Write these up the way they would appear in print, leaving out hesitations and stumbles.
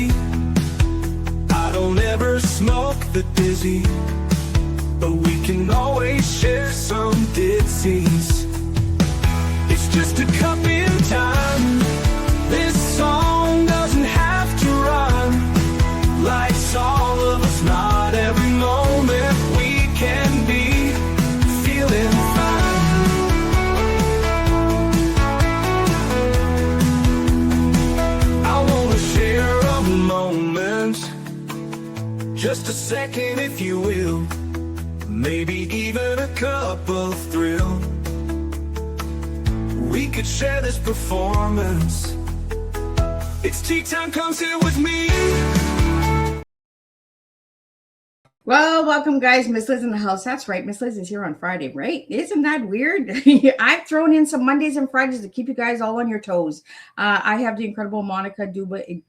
easy. I don't ever smoke the dizzy, but we can always share some disease. It's just a cup in time. This song doesn't have to rhyme. Life's all of us, not every moment we can be feeling fine. I wanna share a moment, just a second if you will, maybe even a cup of thrill. We could share this performance. It's tea time, come sit with me. Well, welcome guys. Miss Liz in the house. That's right. Miss Liz is here on Friday, right? Isn't that weird? I've thrown in some Mondays and Fridays to keep you guys all on your toes. I have the incredible Monica DuBeau in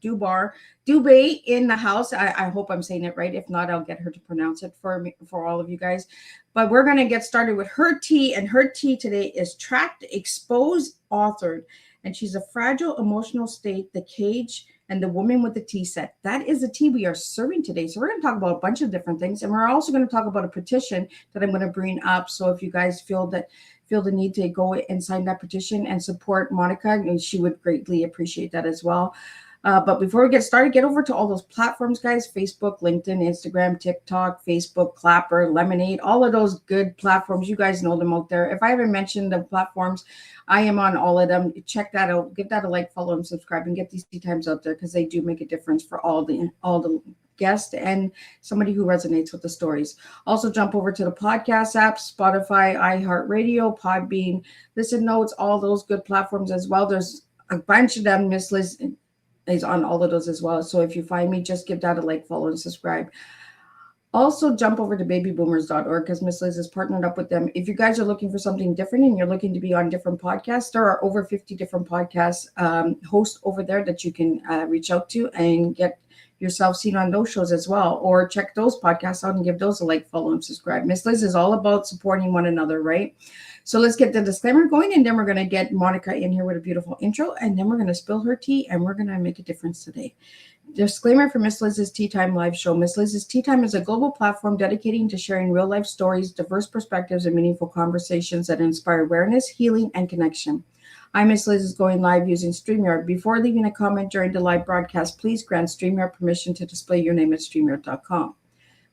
the house. I hope I'm saying it right. If not, I'll get her to pronounce it for all of you guys. But we're going to get started with her tea. And her tea today is Trapped, Exposed, Authored. And she's a fragile emotional state, the cage, and the woman with the tea set. That is the tea we are serving today. So we're going to talk about a bunch of different things. And we're also going to talk about a petition that I'm going to bring up. So if you guys feel the need to go and sign that petition and support Monica, and she would greatly appreciate that as well. But before we get started, get over to all those platforms, guys. Facebook, LinkedIn, Instagram, TikTok, Facebook, Clapper, Lemonade, all of those good platforms. You guys know them out there. If I haven't mentioned the platforms, I am on all of them. Check that out. Give that a like, follow, and subscribe, and get these tea times out there because they do make a difference for all the guests and somebody who resonates with the stories. Also, jump over to the podcast apps, Spotify, iHeartRadio, Podbean, Listen Notes, all those good platforms as well. There's a bunch of them. Miss Liz is on all of those as well. So if you find me, just give that a like, follow, and subscribe. Also, jump over to babyboomers.org because Miss Liz has partnered up with them. If you guys are looking for something different and you're looking to be on different podcasts, there are over 50 different podcast hosts over there that you can reach out to and get yourself seen on those shows as well. Or check those podcasts out and give those a like, follow, and subscribe. Miss Liz is all about supporting one another, right? So let's get the disclaimer going, and then we're going to get Monica in here with a beautiful intro, and then we're going to spill her tea, and we're going to make a difference today. Disclaimer for Miss Liz's Tea Time live show. Miss Liz's Tea Time is a global platform dedicating to sharing real-life stories, diverse perspectives, and meaningful conversations that inspire awareness, healing, and connection. I'm Miss Liz is going live using StreamYard. Before leaving a comment during the live broadcast, please grant StreamYard permission to display your name at StreamYard.com.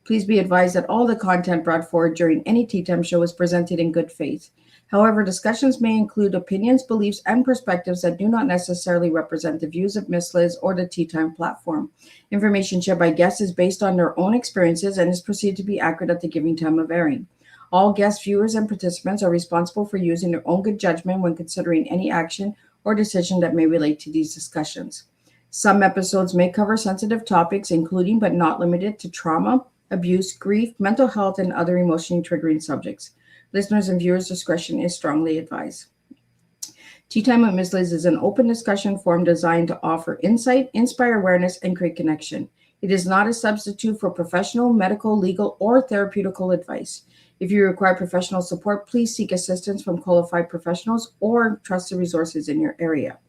Please be advised that all the content brought forward during any Tea Time show is presented in good faith. However, discussions may include opinions, beliefs, and perspectives that do not necessarily represent the views of Miss Liz or the Tea Time platform. Information shared by guests is based on their own experiences and is perceived to be accurate at the given time of airing. All guests, viewers, and participants are responsible for using their own good judgment when considering any action or decision that may relate to these discussions. Some episodes may cover sensitive topics, including but not limited to trauma, abuse, grief, mental health, and other emotionally triggering subjects. Listeners' and viewers' discretion is strongly advised. Tea Time with Miss Liz is an open discussion forum designed to offer insight, inspire awareness, and create connection. It is not a substitute for professional, medical, legal, or therapeutical advice. If you require professional support, please seek assistance from qualified professionals or trusted resources in your area.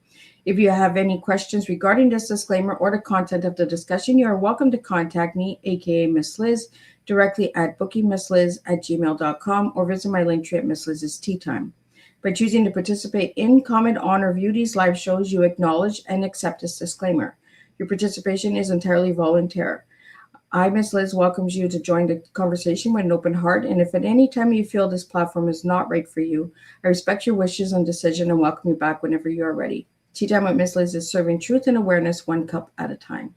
If you have any questions regarding this disclaimer or the content of the discussion, you are welcome to contact me, aka Miss Liz, directly at bookingmissliz@gmail.com or visit my link tree at Miss Liz's Tea Time. By choosing to participate in, comment on, or view these live shows, you acknowledge and accept this disclaimer. Your participation is entirely voluntary. I, Miss Liz, welcomes you to join the conversation with an open heart, and if at any time you feel this platform is not right for you, I respect your wishes and decision and welcome you back whenever you are ready. Tea Time with Miss Liz is serving truth and awareness one cup at a time.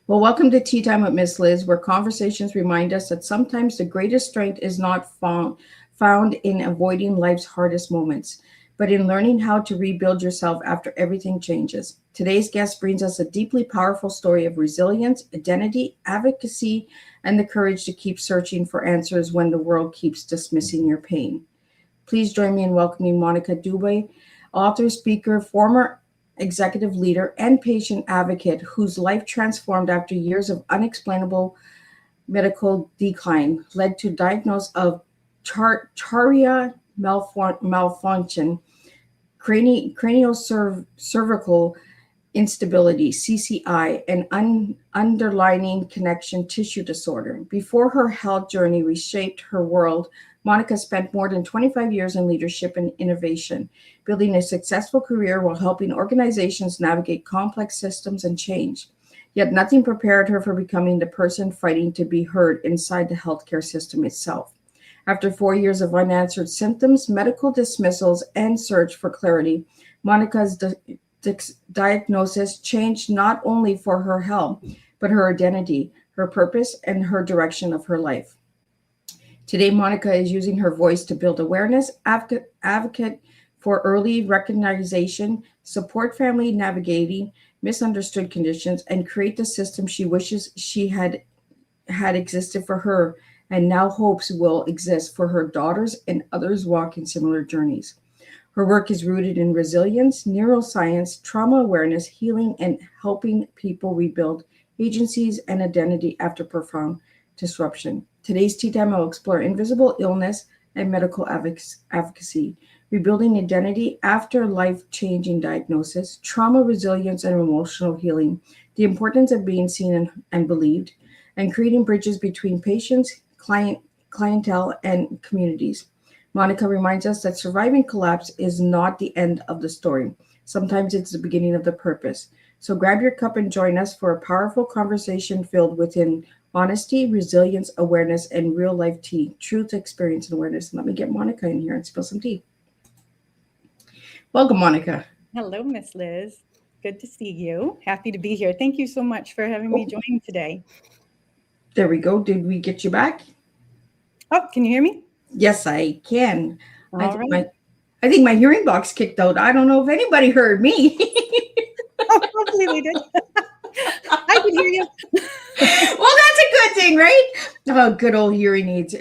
Well, welcome to Tea Time with Miss Liz, where conversations remind us that sometimes the greatest strength is not found in avoiding life's hardest moments, but in learning how to rebuild yourself after everything changes. Today's guest brings us a deeply powerful story of resilience, identity, advocacy, and the courage to keep searching for answers when the world keeps dismissing your pain. Please join me in welcoming Monica DuBeau, author, speaker, former executive leader, and patient advocate whose life transformed after years of unexplainable medical decline, led to diagnosis of chardia malfunction, craniocervical instability, CCI, and underlying connection tissue disorder. Before her health journey reshaped her world, Monica spent more than 25 years in leadership and innovation, building a successful career while helping organizations navigate complex systems and change. Yet nothing prepared her for becoming the person fighting to be heard inside the healthcare system itself. After 4 years of unanswered symptoms, medical dismissals, and search for clarity, Monica's diagnosis changed not only for her health, but her identity, her purpose, and her direction of her life. Today, Monica is using her voice to build awareness, advocate for early recognition, support family navigating misunderstood conditions, and create the system she wishes she had existed for her and now hopes will exist for her daughters and others walking similar journeys. Her work is rooted in resilience, neuroscience, trauma awareness, healing, and helping people rebuild agencies and identity after profound disruption. Today's Teatime will explore invisible illness and medical advocacy, rebuilding identity after life-changing diagnosis, trauma resilience and emotional healing, the importance of being seen and believed, and creating bridges between patients, clientele, and communities. Monica reminds us that surviving collapse is not the end of the story. Sometimes it's the beginning of the purpose. So grab your cup and join us for a powerful conversation filled within honesty, resilience, awareness, and real life tea, truth, experience, and awareness. Let me get Monica in here and spill some tea. Welcome, Monica. Hello, Miss Liz. Good to see you. Happy to be here. Thank you so much for having me join today. There we go. Did we get you back? Oh, can you hear me? Yes, I can. All right. I think my hearing box kicked out. I don't know if anybody heard me. Hopefully they did. I can hear you. Well, that's a good thing, right? Oh, good old hearing aids,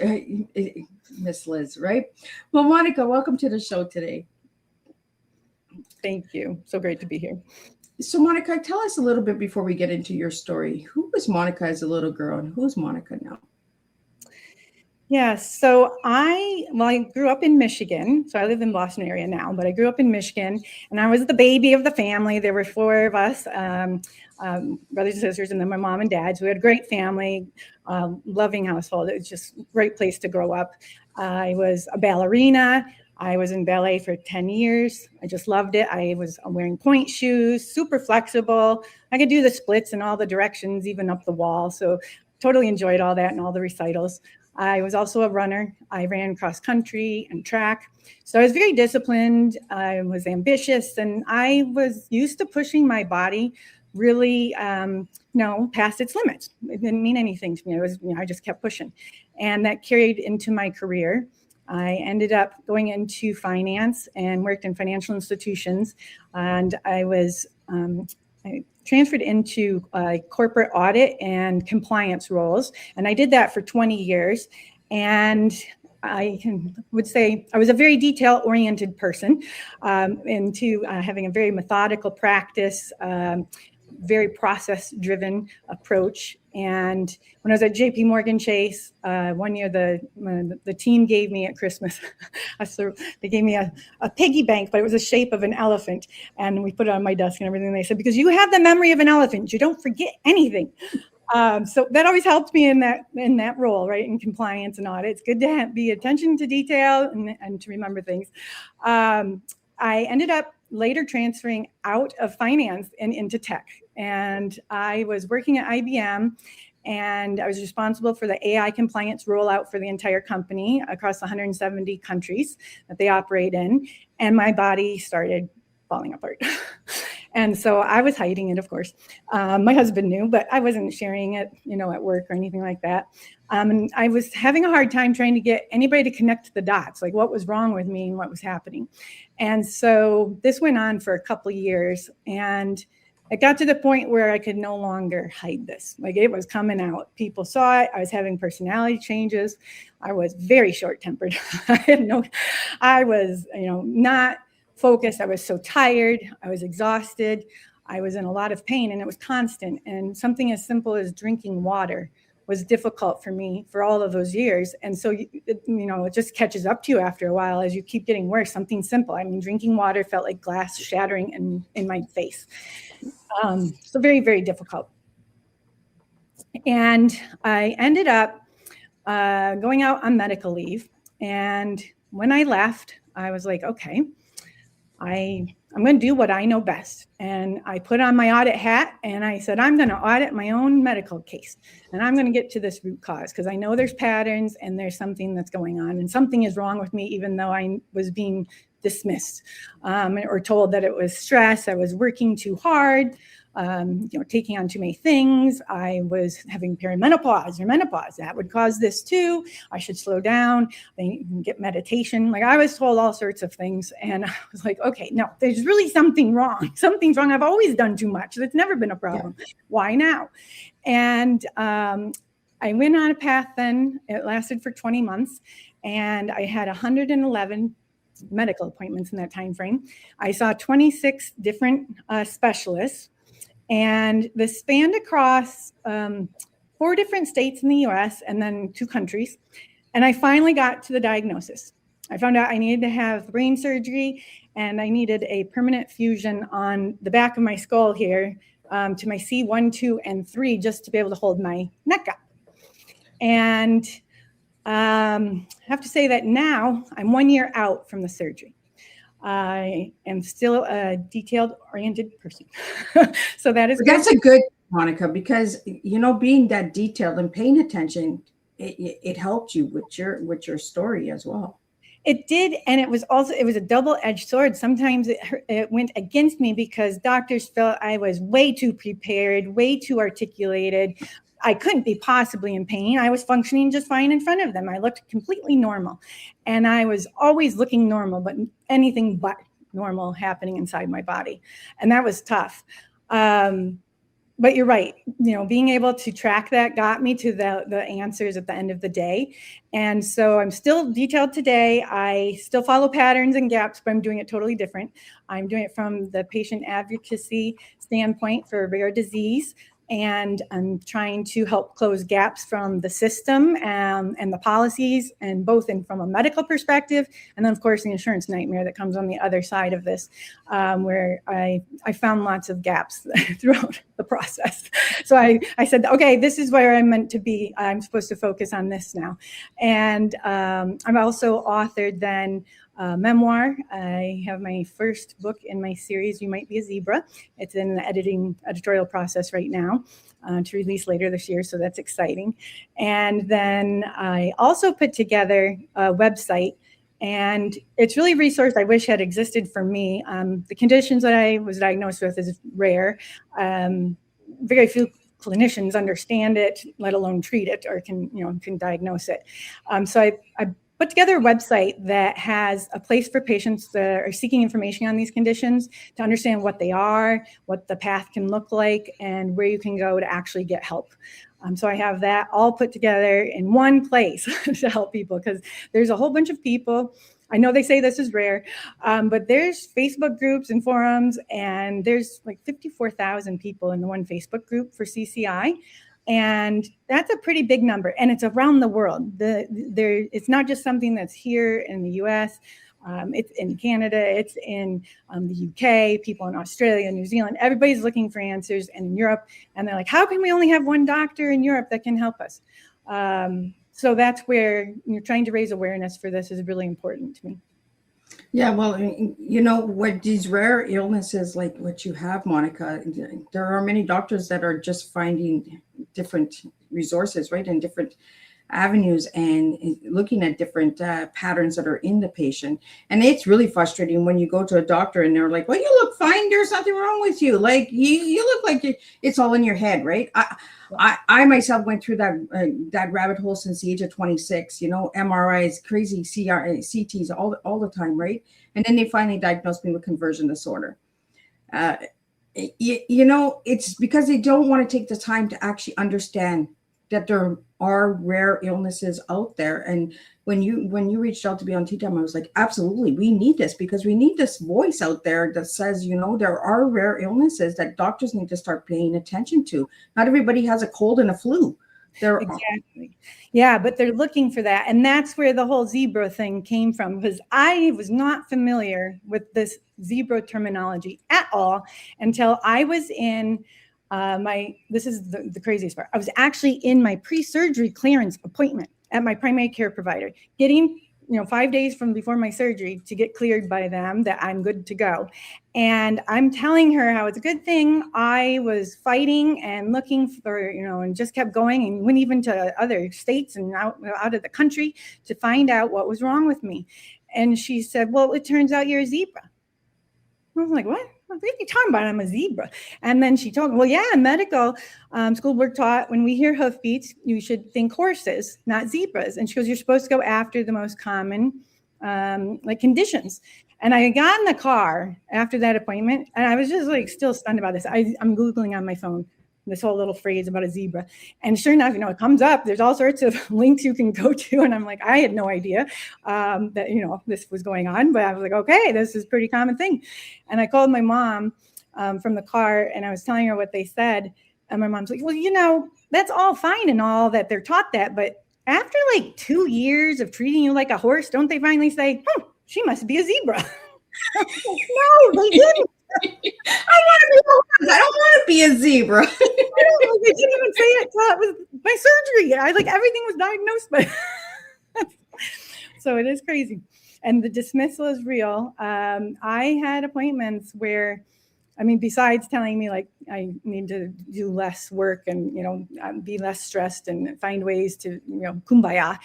Miss Liz, right? Well, Monica, welcome to the show today. Thank you. So great to be here. So, Monica, tell us a little bit before we get into your story. Who was Monica as a little girl, and who's Monica now? Yeah, so I grew up in Michigan. So I live in Boston area now, but I grew up in Michigan, and I was the baby of the family. There were four of us, brothers and sisters, and then my mom and dad. So we had a great family, loving household. It was just a great place to grow up. I was a ballerina. I was in ballet for 10 years. I just loved it. I was wearing point shoes, super flexible. I could do the splits in all the directions, even up the wall. So totally enjoyed all that and all the recitals. I was also a runner. I ran cross country and track. So I was very disciplined. I was ambitious, and I was used to pushing my body really, past its limits. It didn't mean anything to me. I just kept pushing, and that carried into my career. I ended up going into finance and worked in financial institutions, and I transferred into corporate audit and compliance roles. And I did that for 20 years. And I would say I was a very detail-oriented person, into having a very methodical practice, very process-driven approach. And when I was at JP Morgan Chase, one year the team gave me at Christmas, they gave me a piggy bank, but it was the shape of an elephant. And we put it on my desk and everything. They said, because you have the memory of an elephant, you don't forget anything. So that always helped me in that role, right? In compliance and audit. It's good to be attention to detail and to remember things. I ended up later transferring out of finance and into tech. And I was working at IBM, and I was responsible for the AI compliance rollout for the entire company across 170 countries that they operate in. And my body started falling apart. And so I was hiding it, of course. My husband knew, but I wasn't sharing it, at work or anything like that. And I was having a hard time trying to get anybody to connect the dots, like what was wrong with me and what was happening. And so this went on for a couple of years, and it got to the point where I could no longer hide this. Like, it was coming out. People saw it. I was having personality changes. I was very short-tempered. I was, not focused. I was so tired. I was exhausted. I was in a lot of pain, and it was constant. And something as simple as drinking water was difficult for me for all of those years. And so, it just catches up to you after a while as you keep getting worse. Something simple. I mean, drinking water felt like glass shattering in my face. So very, very difficult. And I ended up going out on medical leave. And when I left, I was like, okay, I'm going to do what I know best. And I put on my audit hat and I said, I'm going to audit my own medical case. And I'm going to get to this root cause because I know there's patterns and there's something that's going on and something is wrong with me, even though I was being dismissed or told that it was stress. I was working too hard, taking on too many things. I was having perimenopause or menopause. That would cause this too. I should slow down. Then get meditation. Like I was told all sorts of things. And I was like, okay, no, there's really something wrong. Something's wrong. I've always done too much. That's never been a problem. Yeah. Why now? And I went on a path then. It lasted for 20 months. And I had 111 medical appointments in that time frame. I saw 26 different specialists. And this spanned across 4 different states in the US and then 2 countries. And I finally got to the diagnosis. I found out I needed to have brain surgery and I needed a permanent fusion on the back of my skull here to my C1, 2, and 3 just to be able to hold my neck up. And I have to say that now I'm 1 year out from the surgery. I am still a detailed-oriented person. So that is good. That's a good, Monica, because, being that detailed and paying attention, it helped you with your story as well. It did. And it was a double-edged sword. Sometimes it went against me because doctors felt I was way too prepared, way too articulated. I couldn't be possibly in pain. I was functioning just fine in front of them. I looked completely normal. And I was always looking normal, but anything but normal happening inside my body. And that was tough. But you're right. Being able to track that got me to the answers at the end of the day. And so I'm still detailed today. I still follow patterns and gaps, but I'm doing it totally different. I'm doing it from the patient advocacy standpoint for rare disease. And I'm trying to help close gaps from the system and the policies, and both from a medical perspective, and then of course the insurance nightmare that comes on the other side of this, where I found lots of gaps throughout the process. So I said, okay, this is where I'm meant to be. I'm supposed to focus on this now. And I'm also authored then memoir. I have my first book in my series, You Might Be a Zebra. It's in the editorial process right now to release later this year, so that's exciting. And then I also put together a website, and it's really a resource I wish had existed for me. The conditions that I was diagnosed with is rare. Very few clinicians understand it, let alone treat it or can diagnose it. So I put together a website that has a place for patients that are seeking information on these conditions to understand what they are, what the path can look like, and where you can go to actually get help. So I have that all put together in one place to help people, because there's a whole bunch of people. I know they say this is rare, but there's Facebook groups and forums, and there's like 54,000 people in the one Facebook group for CCI. And that's a pretty big number, and it's around the world. It's not just something that's here in the US. It's in Canada, it's in the UK, people in Australia, New Zealand. Everybody's looking for answers, and in Europe. And they're like, how can we only have one doctor in Europe that can help us? So that's where you're trying to raise awareness for this is really important to me. Yeah, well, what these rare illnesses like what you have, Monica, there are many doctors that are just finding different resources, right, and different avenues and looking at different patterns that are in the patient. And it's really frustrating when you go to a doctor and they're like, well, you look fine. There's nothing wrong with you. Like you look like it's all in your head, right? I myself went through that rabbit hole since the age of 26, MRIs, crazy CTs all the time, right? And then they finally diagnosed me with conversion disorder. It's because they don't want to take the time to actually understand that there are rare illnesses out there. And when you reached out to be on Teatime, I was like, absolutely, we need this, because we need this voice out there that says, there are rare illnesses that doctors need to start paying attention to. Not everybody has a cold and a flu. Exactly. Yeah, but they're looking for that. And that's where the whole zebra thing came from, because I was not familiar with this zebra terminology at all until I was in this is the craziest part. I was actually in my pre-surgery clearance appointment at my primary care provider, getting 5 days from before my surgery to get cleared by them that I'm good to go. And I'm telling her how it's a good thing I was fighting and looking for, and just kept going and went even to other states and out of the country to find out what was wrong with me. And she said, well, it turns out you're a zebra. I was like, what? What are you talking about? I'm a zebra. And then she told me, well, yeah, in medical school, we're taught when we hear hoofbeats, you should think horses, not zebras. And she goes, you're supposed to go after the most common conditions. And I got in the car after that appointment, and I was just still stunned about this. I'm Googling on my phone this whole little phrase about a zebra. And sure enough, it comes up. There's all sorts of links you can go to. And I'm like, I had no idea that, this was going on. But I was like, okay, this is a pretty common thing. And I called my mom from the car, and I was telling her what they said. And my mom's like, well, that's all fine and all that they're taught that. But after 2 years of treating you like a horse, don't they finally say, she must be a zebra? No, they didn't. I don't want to be a zebra. They didn't even say it until it was my surgery. Everything was diagnosed by. So it is crazy. And the dismissal is real. I had appointments where, besides telling me I need to do less work and, be less stressed and find ways to, kumbaya,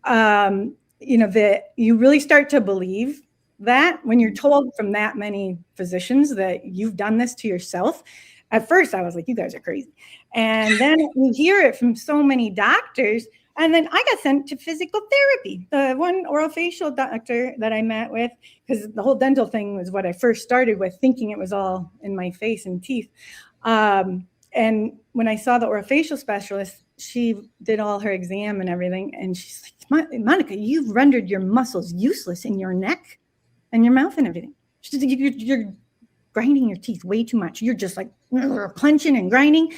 that you really start to believe that when you're told from that many physicians that you've done this to yourself. At first I was like, you guys are crazy. And then you hear it from so many doctors. And then I got sent to physical therapy. The one orofacial doctor that I met with, because the whole dental thing was what I first started with, thinking it was all in my face and teeth. And when I saw the orofacial specialist, she did all her exam and everything. And she's like, Monica, you've rendered your muscles useless in your neck and your mouth and everything. She's like, you're grinding your teeth way too much. You're just clenching and grinding.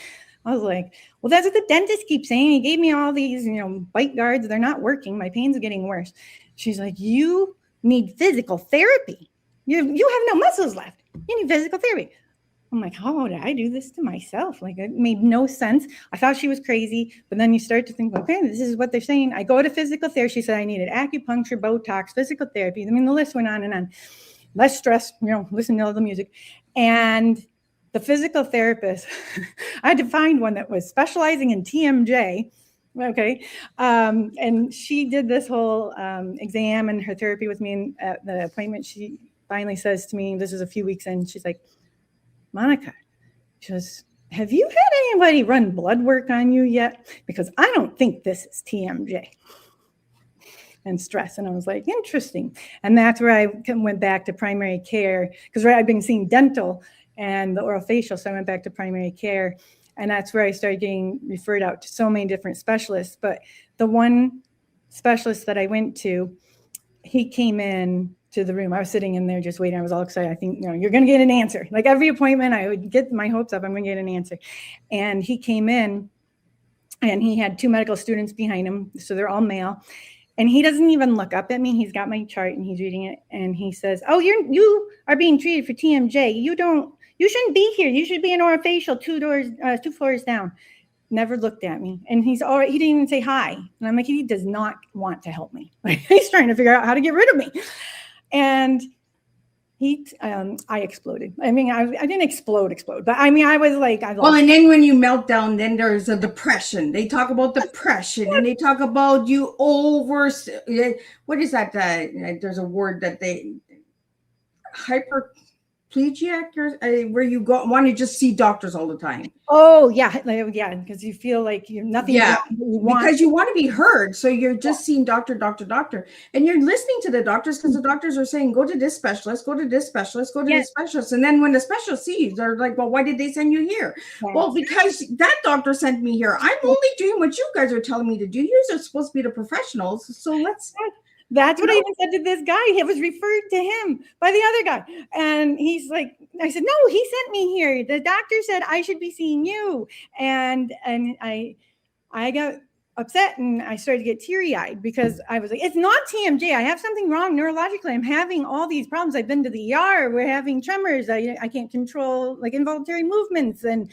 I was like, well, that's what the dentist keeps saying. He gave me all these, bite guards. They're not working. My pain's getting worse. She's like, you need physical therapy. You have no muscles left. You need physical therapy. I'm like, how did I do this to myself? It made no sense. I thought she was crazy. But then you start to think, okay, this is what they're saying. I go to physical therapy. She said I needed acupuncture, Botox, physical therapy. The list went on and on. Less stress, listen to all the music. And the physical therapist, I had to find one that was specializing in TMJ. Okay. And she did this whole exam and her therapy with me. And at the appointment, she finally says to me, this is a few weeks in, she's like, Monica, she goes, have you had anybody run blood work on you yet? Because I don't think this is TMJ and stress. And I was like, interesting. And that's where I went back to primary care, because I've been seeing dental and the orofacial. So I went back to primary care, and that's where I started getting referred out to so many different specialists. But the one specialist that I went to, he came in to the room. I was sitting in there just waiting. I was all excited. I think, you're going to get an answer. Every appointment, I would get my hopes up. I'm going to get an answer. And he came in, and he had 2 medical students behind him. So they're all male. And he doesn't even look up at me. He's got my chart and he's reading it. And he says, oh, you are being treated for TMJ. You shouldn't be here. You should be in orofacial 2 floors down. Never looked at me. And he didn't even say hi. And I'm like, he does not want to help me. He's trying to figure out how to get rid of me. And I exploded. I didn't explode, but I was like, well, and then when you melt down, then there's a depression. They talk about depression, and they talk about you what is that? There's a word that hyperplegic, where you want to just see doctors all the time. Oh yeah, because you feel like you're nothing. Yeah, because you want to be heard, so you're just seeing doctor, and you're listening to the doctors because the doctors are saying, go to this specialist, go to this specialist, go to this specialist, and then when the specialist sees, they're like, well, why did they send you here? Yes. Well, because that doctor sent me here. I'm only doing what you guys are telling me to do. You're supposed to be the professionals, so let's. That's what I even said to this guy. It was referred to him by the other guy. And he's like, I said, no, he sent me here. The doctor said I should be seeing you. And I I got upset and I started to get teary-eyed because I was like, it's not TMJ. I have something wrong neurologically. I'm having all these problems. I've been to the ER. We're having tremors. I can't control like involuntary movements and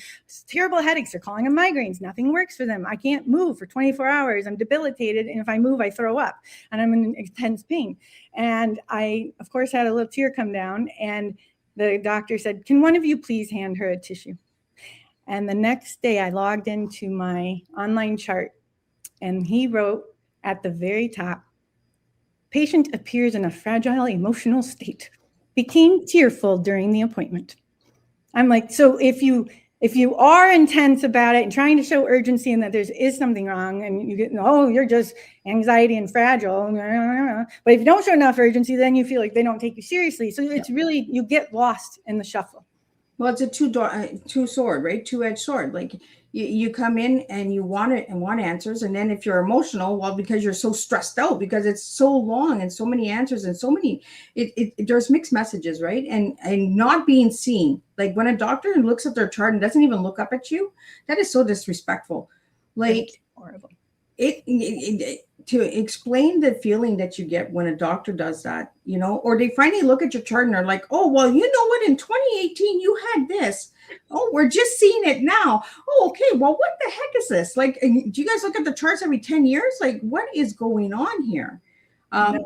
terrible headaches. They're calling them migraines. Nothing works for them. I can't move for 24 hours. I'm debilitated. And if I move, I throw up and I'm in intense pain. And I, of course, had a little tear come down, and the doctor said, can one of you please hand her a tissue? And the next day I logged into my online chart, and he wrote at the very top, patient appears in a fragile emotional state, became tearful during the appointment. I'm like, so if you are intense about it and trying to show urgency and that there is something wrong, and you get, oh, you're just anxiety and fragile. But if you don't show enough urgency, then you feel like they don't take you seriously. So it's really, you get lost in the shuffle. Well, it's a two-sword, right? Two-edged sword. Like you come in and you want it and want answers. And then if you're emotional, well, because you're so stressed out, because it's so long and so many answers and so many, there's mixed messages, right? And not being seen. Like when a doctor looks at their chart and doesn't even look up at you, that is so disrespectful. Like it's horrible. To explain the feeling that you get when a doctor does that, you know, or they finally look at your chart and they're like, oh, well, you know what, in 2018, you had this. Oh, we're just seeing it now. Oh, okay. Well, what the heck is this? Like, do you guys look at the charts every 10 years? Like, what is going on here? No.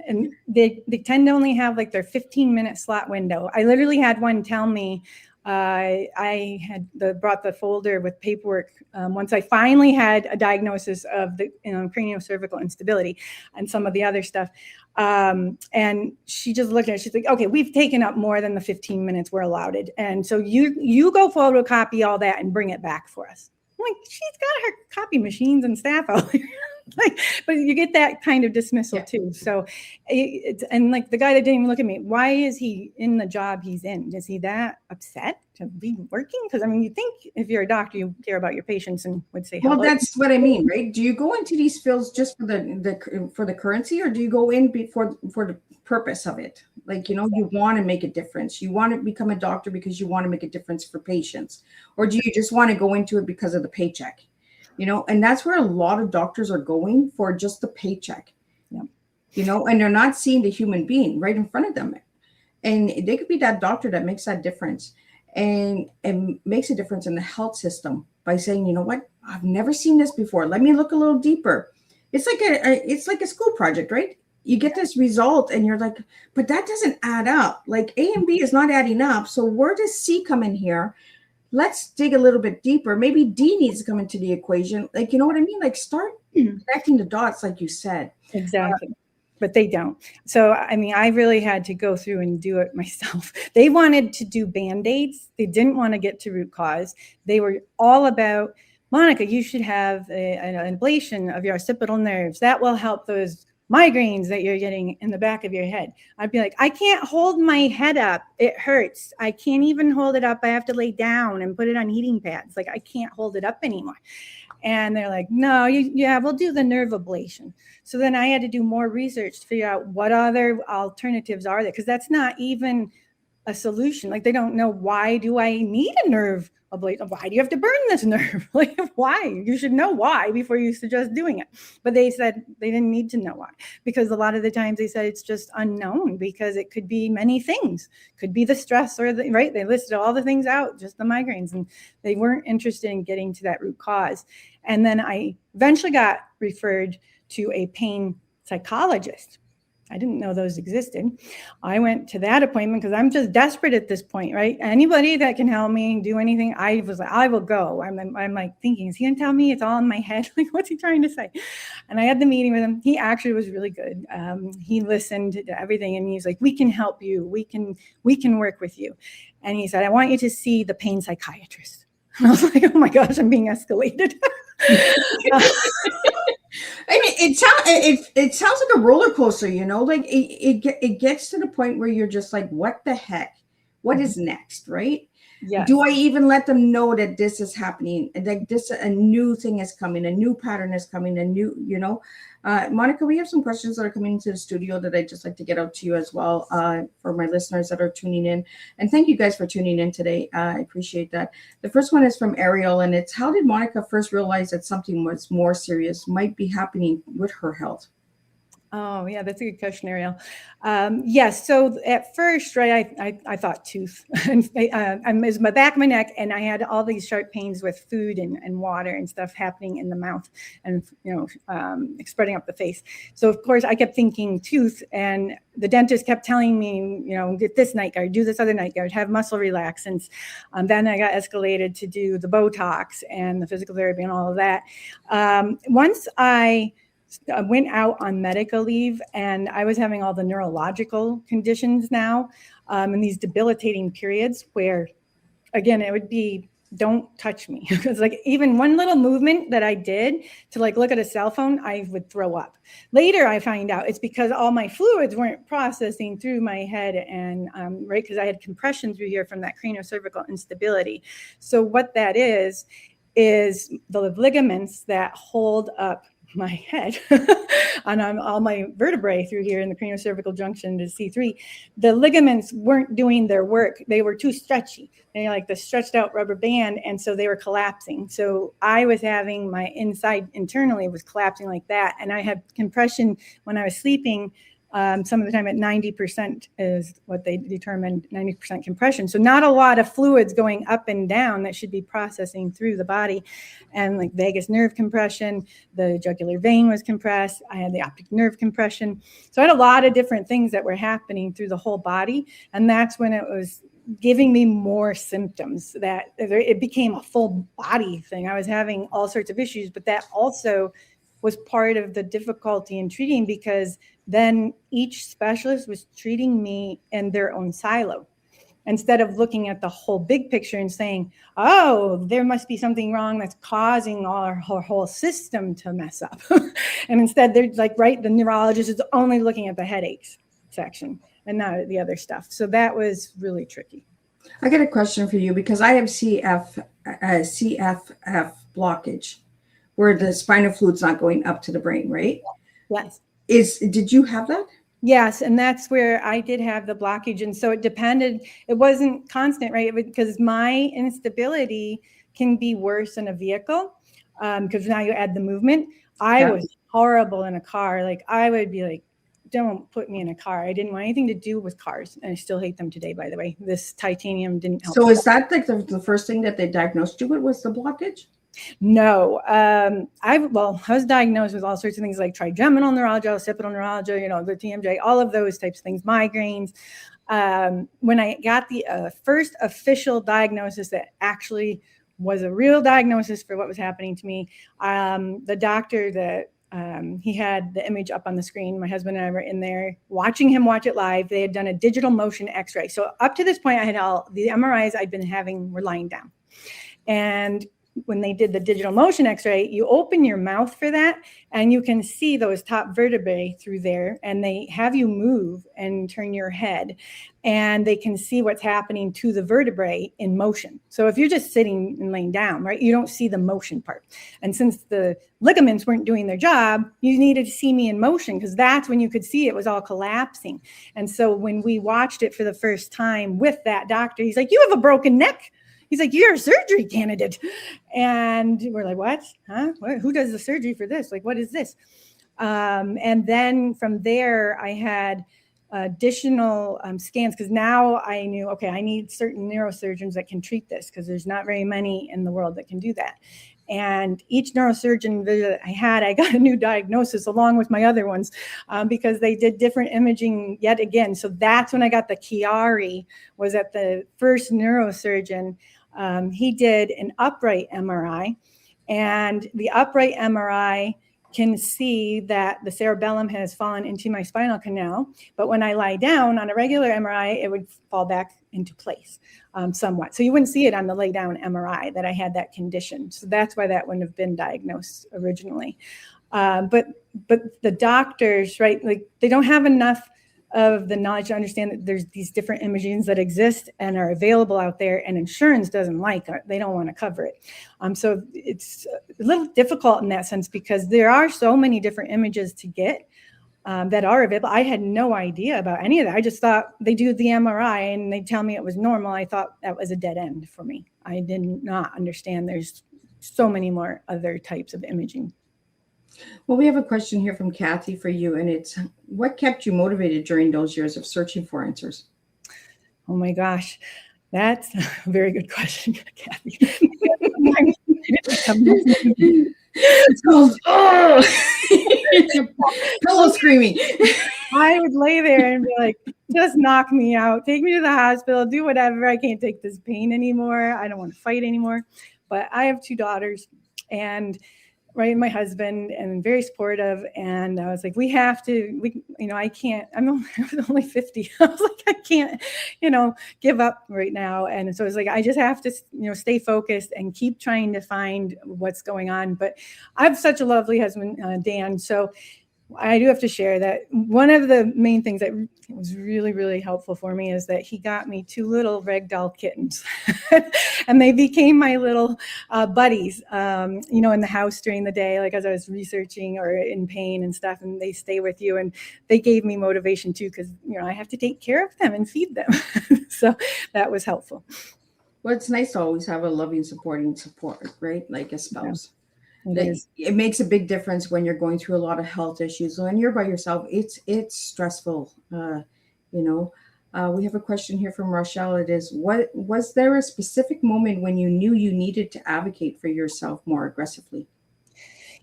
And they tend to only have like their 15-minute slot window. I literally had one tell me, I had brought the folder with paperwork once I finally had a diagnosis of the craniocervical instability and some of the other stuff. And she just looked at it. She's like, okay, we've taken up more than the 15 minutes we're allowed. And so you go photocopy all that and bring it back for us. I'm like, she's got her copy machines and staff out here. Like, but you get that kind of dismissal too. So, and like the guy that didn't even look at me, why is he in the job he's in? Is he that upset to be working? Because I mean, you think if you're a doctor, you care about your patients and would say, hello. Well, that's what I mean, right? Do you go into these fields just for the currency, or do you go in for the purpose of it? Like, you know, you want to make a difference. You want to become a doctor because you want to make a difference for patients, or do you just want to go into it because of the paycheck? You know, and that's where a lot of doctors are going for, just the paycheck. Yeah. You know, and they're not seeing the human being right in front of them. And they could be that doctor that makes that difference and makes a difference in the health system by saying, you know what, I've never seen this before. Let me look a little deeper. It's like a school project, right? You get this result and you're like, but that doesn't add up. Like A and B is not adding up. So where does C come in here? Let's dig a little bit deeper. Maybe D needs to come into the equation. Like, you know what I mean? Like start connecting the dots, like you said. Exactly. But they don't. So, I mean, I really had to go through and do it myself. They wanted to do Band-Aids. They didn't want to get to root cause. They were all about, Monica, you should have an ablation of your occipital nerves. That will help those migraines that you're getting in the back of your head. I'd be like, I can't hold my head up. It hurts. I can't even hold it up. I have to lay down and put it on heating pads. Like I can't hold it up anymore. And they're like, no, we'll do the nerve ablation. So then I had to do more research to figure out what other alternatives are there, because that's not even a solution. Like they don't know, why do I need a nerve ablation? Why do you have to burn this nerve? Like why? You should know why before you suggest doing it. But they said they didn't need to know why, because a lot of the times they said it's just unknown, because it could be many things. Could be the stress or right. They listed all the things out, just the migraines, and they weren't interested in getting to that root cause. And then I eventually got referred to a pain psychologist. I didn't know those existed. I went to that appointment because I'm just desperate at this point, right? Anybody that can help me do anything, I was like, I will go. I'm like thinking, is he gonna tell me it's all in my head? Like, what's he trying to say? And I had the meeting with him. He actually was really good. He listened to everything, and he's like, we can help you. We can work with you. And he said, I want you to see the pain psychiatrist. And I was like, oh my gosh, I'm being escalated. I mean, it sounds like a roller coaster, you know, like it gets to the point where you're just like, what the heck? What is next, right? Yes. Do I even let them know that this is happening? Like this, a new thing is coming, a new pattern is coming, a new, Monica, we have some questions that are coming into the studio that I'd just like to get out to you as well, for my listeners that are tuning in. And thank you guys for tuning in today. I appreciate that. The first one is from Ariel, and it's, how did Monica first realize that something was more serious might be happening with her health? Oh, yeah, that's a good question, Ariel. Yes, so at first, right, I thought tooth. And it was my back of my neck, and I had all these sharp pains with food and water and stuff happening in the mouth and, spreading up the face. So, of course, I kept thinking tooth, and the dentist kept telling me, get this night guard, do this other night guard, have muscle relaxants. Then I got escalated to do the Botox and the physical therapy and all of that. Once I went out on medical leave, and I was having all the neurological conditions now, and these debilitating periods where, again, it would be, don't touch me. Because like even one little movement that I did to like look at a cell phone, I would throw up. Later, I find out it's because all my fluids weren't processing through my head, and right, because I had compression through here from that craniocervical instability. So what that is the ligaments that hold up my head on all my vertebrae through here in the craniocervical junction to C3, the ligaments weren't doing their work. They were too stretchy. They like the stretched out rubber band, and so they were collapsing. So I was having my inside internally was collapsing like that, and I had compression when I was sleeping. Some of the time at 90% is what they determined, 90% compression. So not a lot of fluids going up and down that should be processing through the body. And like vagus nerve compression, the jugular vein was compressed. I had the optic nerve compression. So I had a lot of different things that were happening through the whole body. And that's when it was giving me more symptoms, that it became a full body thing. I was having all sorts of issues, but that also was part of the difficulty in treating, because then each specialist was treating me in their own silo, instead of looking at the whole big picture and saying, oh, there must be something wrong that's causing our whole system to mess up. And instead they're like, right, the neurologist is only looking at the headaches section and not the other stuff. So that was really tricky. I got a question for you, because I have CFF blockage, where the spinal fluid's not going up to the brain, right? Yes. Did you have that? Yes, and that's where I did have the blockage. And so it depended, it wasn't constant, right? Because my instability can be worse in a vehicle, because now you add the movement. I was horrible in a car. Like I would be like, don't put me in a car. I didn't want anything to do with cars. And I still hate them today, by the way. This titanium didn't help. So is that like the first thing that they diagnosed you with, was the blockage? No, I was diagnosed with all sorts of things like trigeminal neuralgia, occipital neuralgia, the TMJ, all of those types of things, migraines. When I got the first official diagnosis that actually was a real diagnosis for what was happening to me, the doctor that he had the image up on the screen. My husband and I were in there watching him watch it live. They had done a digital motion x-ray. So up to this point, I had all the MRIs I'd been having were lying down. And when they did the digital motion x-ray, you open your mouth for that and you can see those top vertebrae through there, and they have you move and turn your head, and they can see what's happening to the vertebrae in motion. So if you're just sitting and laying down, right, you don't see the motion part. And since the ligaments weren't doing their job, you needed to see me in motion, because that's when you could see it was all collapsing. And so when we watched it for the first time with that doctor, he's like, "You have a broken neck." He's like, "You're a surgery candidate." And we're like, "What? Huh? What? Who does the surgery for this? Like, what is this?" And then from there, I had additional scans, because now I knew, okay, I need certain neurosurgeons that can treat this, because there's not very many in the world that can do that. And each neurosurgeon visit I had, I got a new diagnosis along with my other ones, because they did different imaging yet again. So that's when I got the Chiari, was at the first neurosurgeon. He did an upright MRI, and the upright MRI can see that the cerebellum has fallen into my spinal canal. But when I lie down on a regular MRI, it would fall back into place somewhat. So you wouldn't see it on the lay down MRI that I had that condition. So that's why that wouldn't have been diagnosed originally. But the doctors, right, like they don't have enough of the knowledge to understand that there's these different imagings that exist and are available out there, and insurance doesn't like it. They don't want to cover it. So it's a little difficult in that sense because there are so many different images to get that are available. I had no idea about any of that. I just thought they do the MRI and they tell me it was normal. I thought that was a dead end for me. I did not understand there's so many more other types of imaging. Well, we have a question here from Kathy for you, and it's, what kept you motivated during those years of searching for answers? Oh my gosh, that's a very good question, Kathy. It's called, pillow screaming. I would lay there and be like, just knock me out, take me to the hospital, do whatever. I can't take this pain anymore. I don't want to fight anymore. But I have 2 daughters and my husband, and very supportive. And I was like, I can't, I was only 50. I was like, I can't, give up right now. And so it's like, I just have to, stay focused and keep trying to find what's going on. But I have such a lovely husband, Dan. So I do have to share that one of the main things that was really, really helpful for me is that he got me 2 little ragdoll kittens and they became my little buddies, in the house during the day, like as I was researching or in pain and stuff, and they stay with you. And they gave me motivation too, because, I have to take care of them and feed them. So that was helpful. Well, it's nice to always have a loving, supporting support, right? Like a spouse. Yeah. It makes a big difference when you're going through a lot of health issues. When you're by yourself, it's stressful. We have a question here from Rochelle. It is, was there a specific moment when you knew you needed to advocate for yourself more aggressively?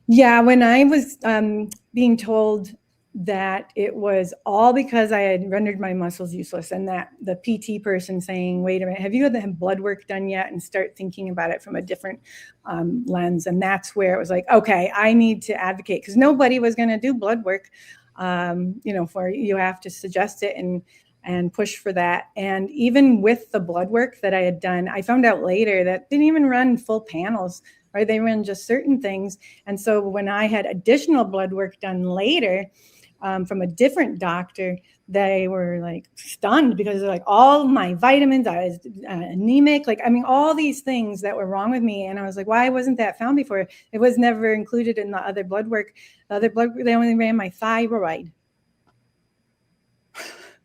Yeah, when I was being told that it was all because I had rendered my muscles useless, and that the PT person saying, wait a minute, have you had the blood work done yet? And start thinking about it from a different lens. And that's where it was like, okay, I need to advocate, because nobody was going to do blood work, for you have to suggest it and push for that. And even with the blood work that I had done, I found out later that didn't even run full panels, right? They ran just certain things. And so when I had additional blood work done later, from a different doctor, they were like stunned, because like all my vitamins, I was anemic, all these things that were wrong with me. And I was like, why wasn't that found before? It was never included in the other blood work. They only ran my thyroid,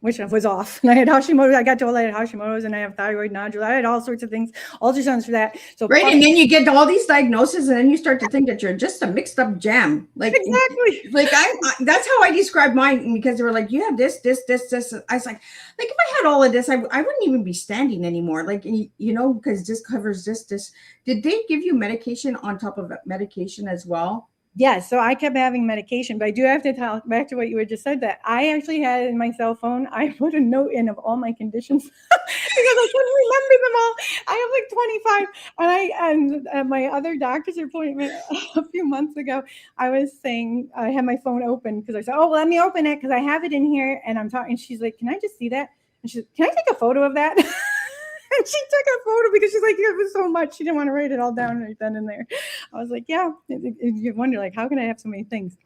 which was off. And I had Hashimoto's. I got told I had Hashimoto's and I have thyroid nodules. I had all sorts of things, ultrasounds for that. So right, and then you get all these diagnoses, and then you start to think that you're just a mixed up jam. Like exactly. Like that's how I describe mine, because they were like, you have this. I was like if I had all of this, I wouldn't even be standing anymore. Like, because this covers this. Did they give you medication on top of medication as well? Yeah, so I kept having medication, but I do have to talk back to what you had just said, that I actually had in my cell phone, I put a note in of all my conditions because I couldn't remember them all. I have like 25. And at my other doctor's appointment a few months ago, I was saying, I had my phone open because I said, oh, let me open it because I have it in here. And I'm talking, and she's like, can I just see that? And she's like, can I take a photo of that? And she took a photo because she's like, it was so much. She didn't want to write it all down right then and there. I was like, yeah, you wonder, like, how can I have so many things?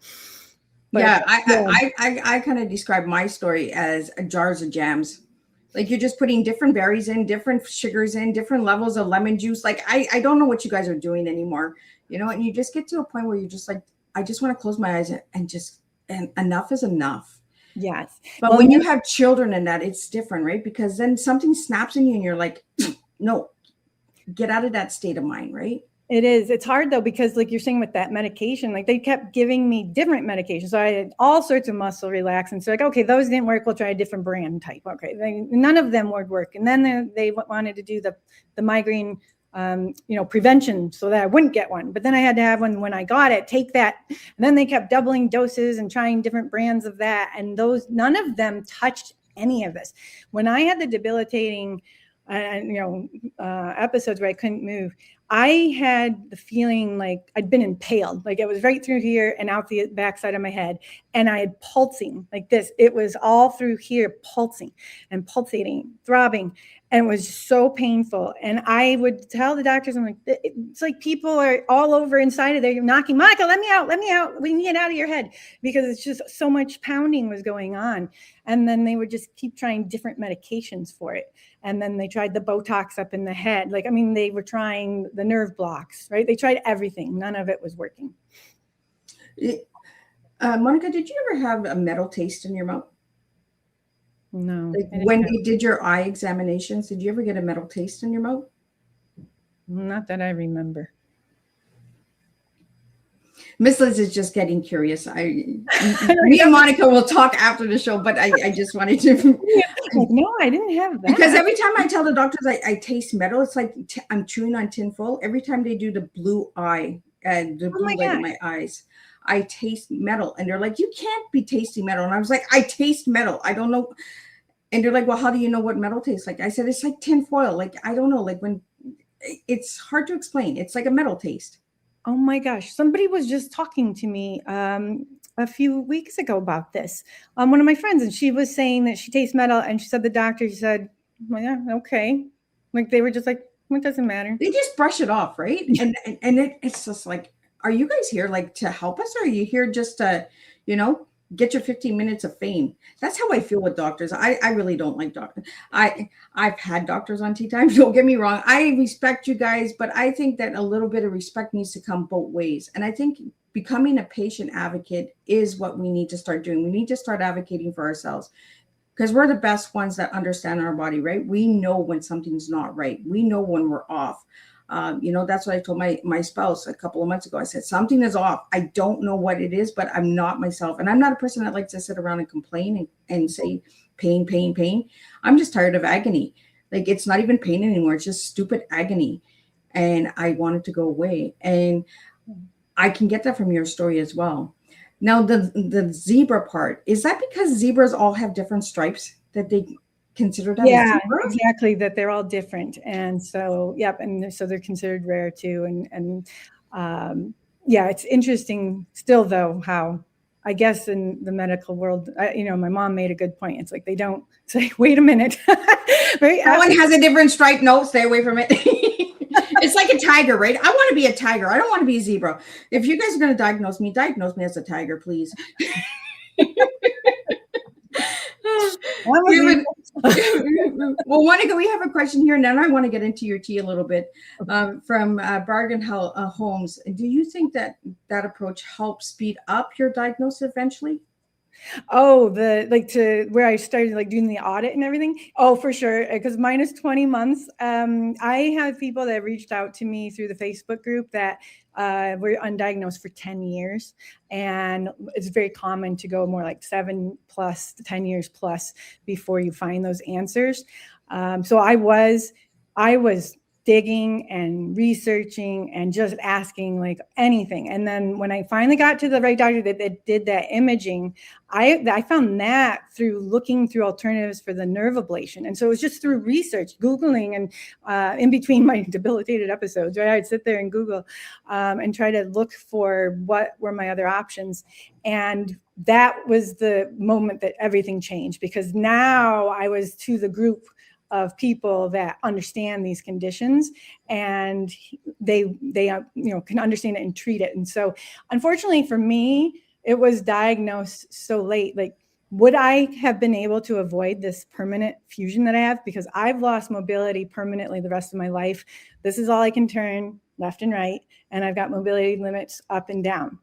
But, yeah, I kind of describe my story as jars of jams. Like, you're just putting different berries in, different sugars in, different levels of lemon juice. Like, I don't know what you guys are doing anymore, and you just get to a point where you're just like, I just want to close my eyes and enough is enough. Yes. But when you have children and that, it's different, right? Because then something snaps in you and you're like, no, get out of that state of mind, right? It is. It's hard though, because like you're saying with that medication, like they kept giving me different medications. So I had all sorts of muscle relaxants. So like, okay, those didn't work. We'll try a different brand type. Okay. None of them would work. And then they wanted to do the migraine prevention so that I wouldn't get one. But then I had to have one when I got it, take that. And then they kept doubling doses and trying different brands of that. And none of them touched any of this. When I had the debilitating, episodes where I couldn't move, I had the feeling like I'd been impaled. Like it was right through here and out the backside of my head. And I had pulsing like this. It was all through here, pulsing and pulsating, throbbing. And it was so painful. And I would tell the doctors, I'm like, it's like people are all over inside of there. You're knocking, Monica, let me out. We can get out of your head, because it's just so much pounding was going on. And then they would just keep trying different medications for it. And then they tried the Botox up in the head. Like, I mean, they were trying the nerve blocks, right? They tried everything. None of it was working. Monica, did you ever have a metal taste in your mouth? No. Like when you did your eye examinations, did you ever get a metal taste in your mouth? Not that I remember. Miss Liz is just getting curious. Me and Monica will talk after the show, but I just wanted to. No, I didn't have that. Because every time I tell the doctors I taste metal, it's like I'm chewing on tinfoil. Every time they do the blue eye and the blue light in my eyes, I taste metal. And they're like, you can't be tasting metal. And I was like, I taste metal. I don't know. And they're like, well, how do you know what metal tastes like? I said, it's like tinfoil. Like, I don't know. Like when it's hard to explain. It's like a metal taste. Oh my gosh. Somebody was just talking to me a few weeks ago about this. One of my friends, and she was saying that she tastes metal, and she said the doctor said, well, yeah, okay. Like they were just like, it doesn't matter. They just brush it off, right? And it's just like, are you guys here like to help us, or are you here just to, get your 15 minutes of fame? That's how I feel with doctors. I really don't like doctors. I've had doctors on Teatime. Don't get me wrong. I respect you guys, but I think that a little bit of respect needs to come both ways. And I think becoming a patient advocate is what we need to start doing. We need to start advocating for ourselves, because we're the best ones that understand our body, right? We know when something's not right. We know when we're off. That's what I told my spouse a couple of months ago. I said, something is off. I don't know what it is, but I'm not myself. And I'm not a person that likes to sit around and complain and say pain, pain, pain. I'm just tired of agony. Like, it's not even pain anymore. It's just stupid agony. And I want it to go away. And I can get that from your story as well. Now, the zebra part, is that because zebras all have different stripes that they considered as zebra? Exactly, that they're all different. And so, and so they're considered rare too. And it's interesting still, though, how I guess in the medical world, my mom made a good point. It's like they don't say, wait a minute. Right? That one has a different stripe. No, stay away from it. It's like a tiger, right? I want to be a tiger. I don't want to be a zebra. If you guys are going to diagnose me as a tiger, please. Well, Monica, we have a question here, and then I want to get into your tea a little bit from Bargain Homes. Do you think that approach helps speed up your diagnosis eventually? Oh, to where I started doing the audit and everything. Oh, for sure. Because mine is 20 months. I have people that reached out to me through the Facebook group that were undiagnosed for 10 years. And it's very common to go more like 7 plus, 10 years plus before you find those answers. So I was digging and researching and just asking like anything. And then when I finally got to the right doctor that did that imaging, I found that through looking through alternatives for the nerve ablation. And so it was just through research, Googling, and in between my debilitated episodes, right, I'd sit there and Google and try to look for what were my other options. And that was the moment that everything changed, because now I was to the group of people that understand these conditions, and they can understand it and treat it. And so unfortunately for me, it was diagnosed so late. Like, would I have been able to avoid this permanent fusion that I have? Because I've lost mobility permanently the rest of my life. This is all I can turn left and right, and I've got mobility limits up and down.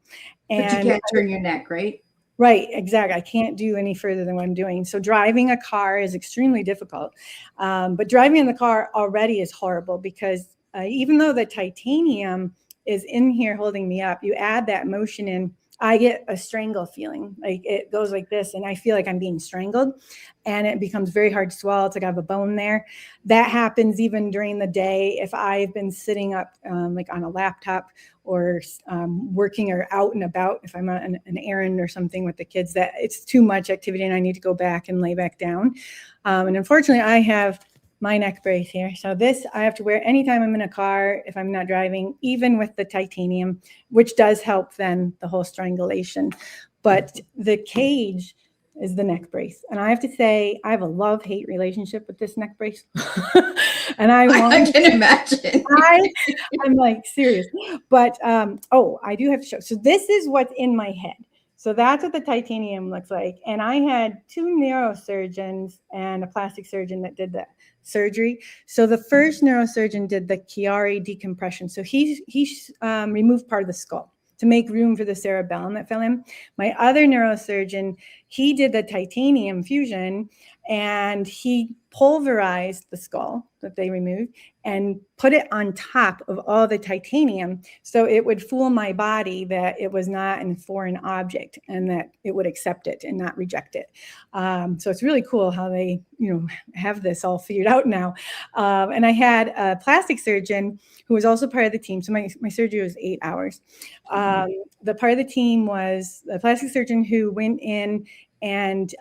But you can't turn your neck, right? Right, exactly. I can't do any further than what I'm doing. So driving a car is extremely difficult. But driving in the car already is horrible, because even though the titanium is in here holding me up, you add that motion in, I get a strangle feeling. Like it goes like this, and I feel like I'm being strangled, and it becomes very hard to swallow. It's like I have a bone there. That happens even during the day. If I've been sitting up like on a laptop or working or out and about, if I'm on an errand or something with the kids, that it's too much activity and I need to go back and lay back down. And unfortunately, I have my neck brace here. So this I have to wear anytime I'm in a car, if I'm not driving, even with the titanium, which does help then the whole strangulation. But the cage, is the neck brace. And I have to say, I have a love-hate relationship with this neck brace. And I can imagine. I'm like, serious. But, I do have to show. So this is what's in my head. So that's what the titanium looks like. And I had 2 neurosurgeons and a plastic surgeon that did the surgery. So the first neurosurgeon did the Chiari decompression. So he removed part of the skull to make room for the cerebellum that fell in. My other neurosurgeon, he did the titanium fusion, and he pulverized the skull that they removed and put it on top of all the titanium, so it would fool my body that it was not a foreign object and that it would accept it and not reject it. So it's really cool how they, have this all figured out now. And I had a plastic surgeon who was also part of the team. So my surgery was 8 hours. The part of the team was a plastic surgeon who went in and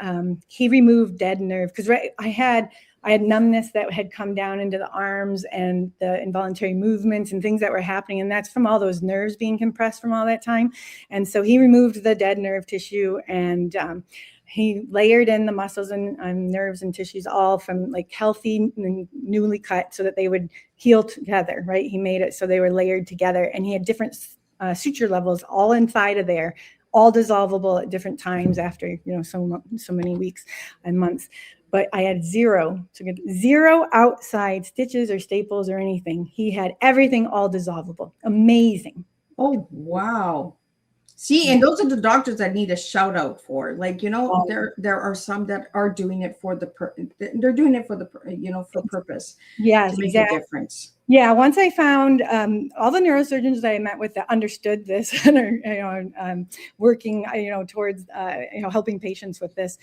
he removed dead nerve, because I had numbness that had come down into the arms and the involuntary movements and things that were happening. And that's from all those nerves being compressed from all that time. And so he removed the dead nerve tissue, and he layered in the muscles and nerves and tissues, all from like healthy and newly cut, so that they would heal together, right? He made it so they were layered together, and he had different suture levels all inside of there, all dissolvable at different times after, so many weeks and months. But I had zero outside stitches or staples or anything. He had everything all dissolvable. Amazing. Oh, wow. See, and those are the doctors that need a shout out for, like, there are some that are doing it for they're doing it for for purpose. Yes, to make exactly. a difference. Yeah, once I found all the neurosurgeons that I met with that understood this and are working towards helping patients with this,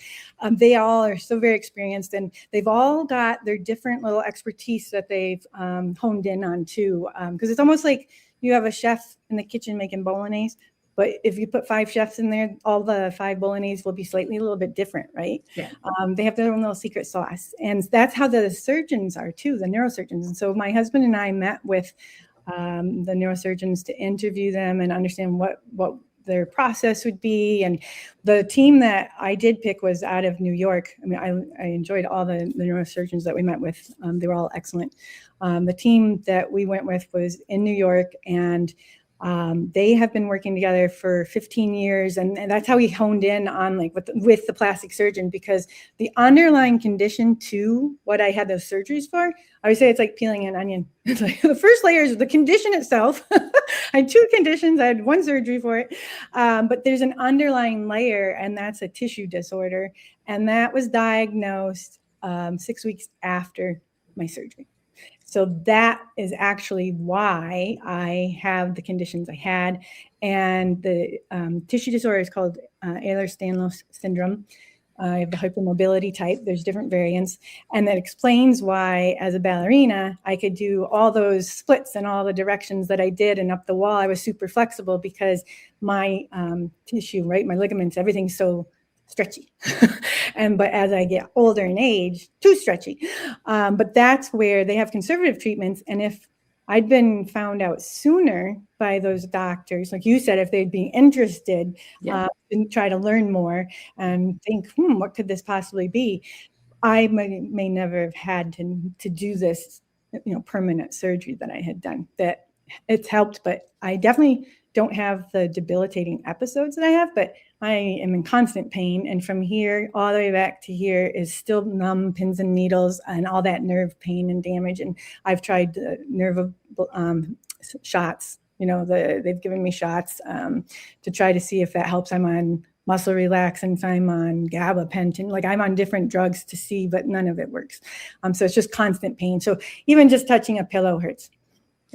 they all are so very experienced, and they've all got their different little expertise that they've honed in on too. Because it's almost like you have a chef in the kitchen making bolognese, but if you put 5 chefs in there, all the 5 bolognese will be slightly a little bit different, right? Yeah. They have their own little secret sauce. And that's how the surgeons are too, the neurosurgeons. And so my husband and I met with the neurosurgeons to interview them and understand what their process would be. And the team that I did pick was out of New York. I mean, I enjoyed all the neurosurgeons that we met with. They were all excellent. The team that we went with was in New York, and they have been working together for 15 years. And that's how we honed in on with the plastic surgeon, because the underlying condition to what I had those surgeries for, I would say it's like peeling an onion. It's like the first layer is the condition itself. I had 2 conditions. I had 1 surgery for it. But there's an underlying layer, and that's a tissue disorder. And that was diagnosed 6 weeks after my surgery. So that is actually why I have the conditions I had. And the tissue disorder is called Ehlers-Danlos syndrome. I have the hypermobility type. There's different variants. And that explains why, as a ballerina, I could do all those splits in all the directions that I did. And up the wall, I was super flexible because my tissue, right, my ligaments, everything's so stretchy. But as I get older in age, too stretchy. But that's where they have conservative treatments. And if I'd been found out sooner by those doctors, like you said, if they'd be interested and try to learn more and think, what could this possibly be? I may never have had to do this, permanent surgery that I had done. That it's helped, but I definitely don't have the debilitating episodes that I have, but I am in constant pain. And from here all the way back to here is still numb, pins and needles, and all that nerve pain and damage. And I've tried the nerve shots. They've given me shots to try to see if that helps. I'm on muscle relaxants. I'm on gabapentin. I'm on different drugs to see, but none of it works. So it's just constant pain. So even just touching a pillow hurts.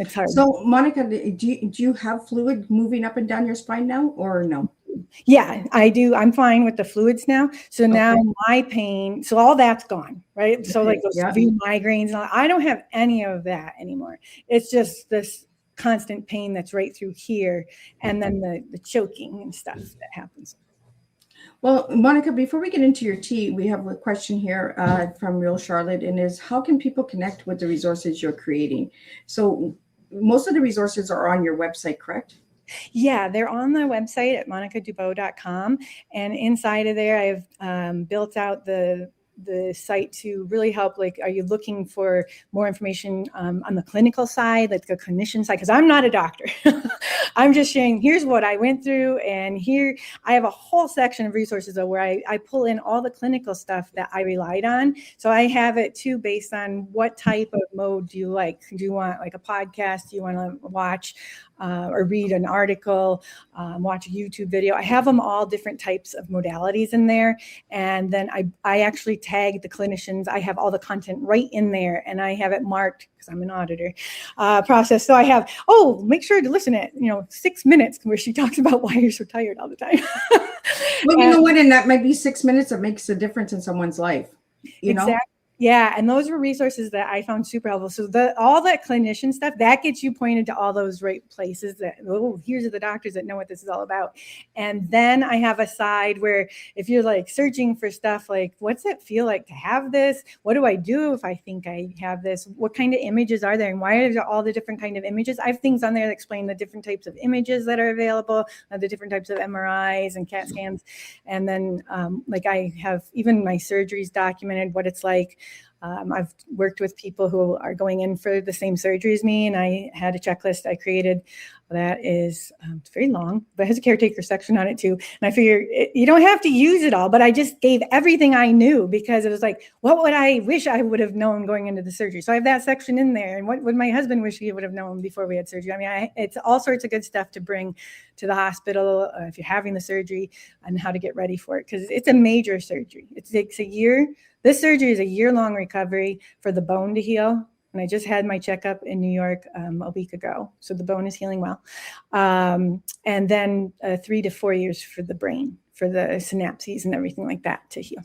It's hard. So, Monica, do you have fluid moving up and down your spine now, or no? Yeah, I do. I'm fine with the fluids now. So now my pain, so all that's gone, right? So those severe migraines, and all, I don't have any of that anymore. It's just this constant pain that's right through here, and then the choking and stuff that happens. Well, Monica, before we get into your tea, we have a question here from Real Charlotte, and is how can people connect with the resources you're creating? So most of the resources are on your website, correct? Yeah, they're on the website at monicadubeau.com. And inside of there, I've built out the site to really help. Like, are you looking for more information on the clinical side, like the clinician side? Because I'm not a doctor. I'm just sharing, here's what I went through. And here I have a whole section of resources though, where I pull in all the clinical stuff that I relied on. So I have it too, based on what type of mode do you like? Do you want like a podcast? Do you want to watch or read an article, watch a YouTube video? I have them all different types of modalities in there. And then I actually tag the clinicians. I have all the content right in there, and I have it marked, because I'm an auditor, process. So I have, make sure to listen at, 6 minutes where she talks about why you're so tired all the time. Well, you know what? And that might be 6 minutes that makes a difference in someone's life. You know? Yeah, and those were resources that I found super helpful. So all that clinician stuff, that gets you pointed to all those right places that, here's the doctors that know what this is all about. And then I have a side where if you're like searching for stuff like, what's it feel like to have this? What do I do if I think I have this? What kind of images are there? And why are there all the different kind of images? I have things on there that explain the different types of images that are available, the different types of MRIs and CAT scans. And then like I have even my surgeries documented, what it's like. I've worked with people who are going in for the same surgery as me, and I had a checklist I created that is it's very long, but has a caretaker section on it too. And I figure you don't have to use it all, but I just gave everything I knew, because it was like, what would I wish I would have known going into the surgery? So I have that section in there. And what would my husband wish he would have known before we had surgery? I mean, it's all sorts of good stuff to bring to the hospital if you're having the surgery, and how to get ready for it, because it's a major surgery. It takes a year. This surgery is a year-long recovery for the bone to heal. And I just had my checkup in New York a week ago. So the bone is healing well. And then 3 to 4 years for the brain, for the synapses and everything like that to heal.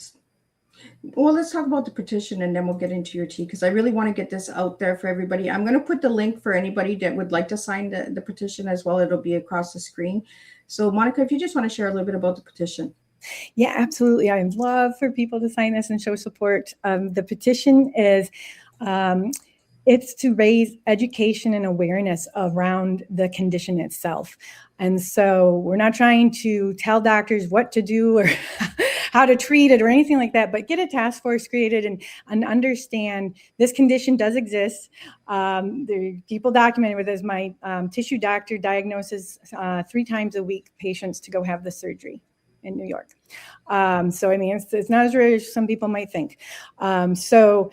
Well, let's talk about the petition, and then we'll get into your tea, because I really want to get this out there for everybody. I'm going to put the link for anybody that would like to sign the petition as well. It'll be across the screen. So Monica, if you just want to share a little bit about the petition. Yeah, absolutely. I would love for people to sign this and show support. The petition is, it's to raise education and awareness around the condition itself. And so we're not trying to tell doctors what to do or how to treat it or anything like that, but get a task force created and understand this condition does exist. There are people documented with this. My tissue doctor diagnoses 3 times a week patients to go have the surgery in New York. So, I mean, it's not as rare as some people might think. So